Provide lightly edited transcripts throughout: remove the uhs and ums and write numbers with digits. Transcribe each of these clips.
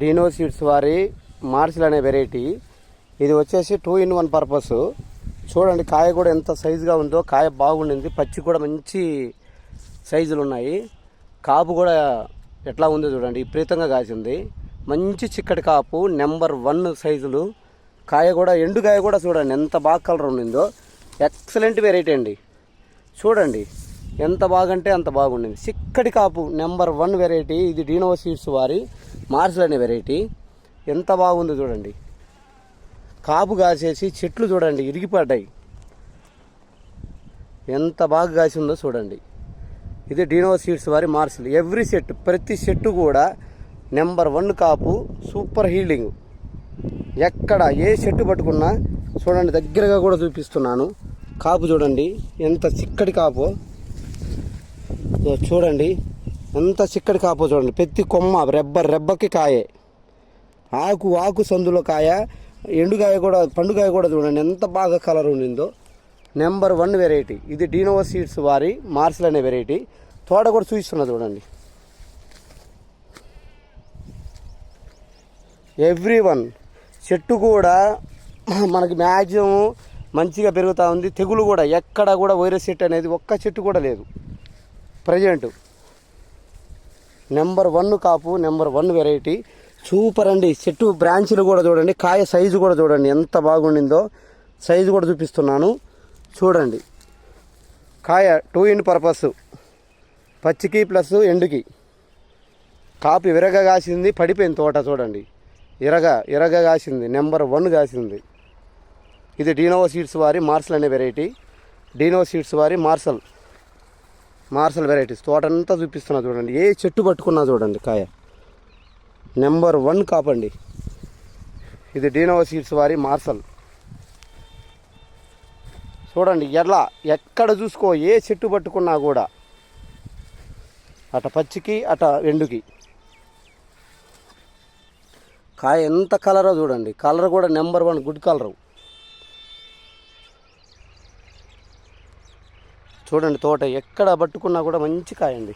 D no seeds వారి మార్సిల్ అనే వెరైటీ. ఇది వచ్చేసి 2-in-1 పర్పస్. చూడండి కాయ కూడా ఎంత సైజుగా ఉందో, కాయ బాగుండింది, పచ్చి కూడా మంచి సైజులు ఉన్నాయి. కాపు కూడా ఎట్లా ఉందో చూడండి, విపరీతంగా కాసింది. మంచి చిక్కటి కాపు, నెంబర్ 1 సైజులు. కాయ కూడా ఎండుకాయ కూడా చూడండి ఎంత బాగా కలర్ ఉండిందో. ఎక్సలెంట్ వెరైటీ అండి. చూడండి ఎంత బాగంటే అంత బాగుండింది. చిక్కటి కాపు నెంబర్ 1 వెరైటీ. ఇది డీనో సీడ్స్ వారి మార్సిల్ అనే వెరైటీ. ఎంత బాగుందో చూడండి. కాపు కాసేసి చెట్లు చూడండి ఇరిగిపడ్డాయి. ఎంత బాగా కాసి ఉందో చూడండి. ఇది డీనో సీడ్స్ వారి మార్సిల్. ఎవ్రీ సెట్, ప్రతి చెట్టు కూడా నెంబర్ 1 కాపు, సూపర్ హీల్డింగ్. ఎక్కడ ఏ చెట్టు పట్టుకున్నా చూడండి, దగ్గరగా కూడా చూపిస్తున్నాను. కాపు చూడండి ఎంత చిక్కటి కాపు చూడండి, ఎంత చిక్కటి కాపు చూడండి. ప్రతి కొమ్మ రెబ్బకి కాయే, ఆకు సందులో కాయ, ఎండుకాయ కూడా, పండుకాయ కూడా చూడండి ఎంత బాగా కలర్ ఉండిందో. Number 1 variety. ఇది డీనో సీడ్స్ వారి మార్సిల్ అనే వెరైటీ. తోట కూడా చూపిస్తున్నా చూడండి. ఎవ్రీ1 చెట్టు కూడా మనకి మ్యాక్సిమం మంచిగా పెరుగుతూ ఉంది. తెగులు కూడా ఎక్కడ కూడా వైరస్ చెట్టు అనేది ఒక్క చెట్టు కూడా లేదు ప్రజెంట్. నెంబర్ 1 కాపు, నెంబర్ 1 వెరైటీ. సూపర్ అండి. చెట్టు బ్రాంచీలు కూడా చూడండి, కాయ సైజు కూడా చూడండి ఎంత బాగుండిందో. సైజు కూడా చూపిస్తున్నాను చూడండి. కాయ 2-in పర్పస్, పచ్చికి ప్లస్ ఎండుకి. కాపు విరగ కాసింది, పడిపోయింది తోట చూడండి. ఇరగ కాసింది, నెంబర్ 1 కాసింది. ఇది డీనో సీడ్స్ వారి మార్సిల్ అనే వెరైటీ. డీనో సీడ్స్ వారి మార్సిల్ వెరైటీస్. తోటంతా చూపిస్తున్నా చూడండి. ఏ చెట్టు పట్టుకున్నా చూడండి కాయ నెంబర్ 1 కాపండి. ఇది డీనో సీడ్స్ వారి మార్సిల్. చూడండి ఎక్కడ చూసుకో, ఏ చెట్టు పట్టుకున్నా కూడా అట పచ్చికి అట ఎండుకి కాయ ఎంత కలరో చూడండి. కలర్ కూడా నెంబర్ 1 గుడ్ కలరు. చూడండి తోట ఎక్కడ పట్టుకున్నా కూడా మంచి కాయ అండి.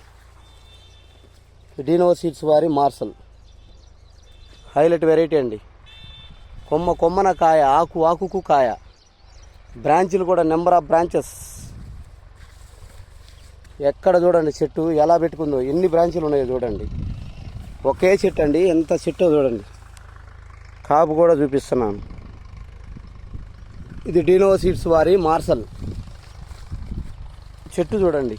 డీనో సీడ్స్ వారి మార్సిల్ హైలైట్ వెరైటీ అండి. కొమ్మన కాయ, ఆకుకు కాయ, బ్రాంచీలు కూడా నెంబర్ ఆఫ్ బ్రాంచెస్. ఎక్కడ చూడండి చెట్టు ఎలా పెట్టుకుందో, ఎన్ని బ్రాంచీలు ఉన్నాయో చూడండి. ఒకే చెట్టు అండి, ఎంత చెట్టో చూడండి. కాపు కూడా చూపిస్తున్నాను. ఇది డీనో సీడ్స్ వారి మార్సిల్. చెట్టు చూడండి,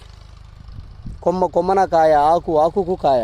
కొమ్మన కాయ, ఆకుకు కాయ.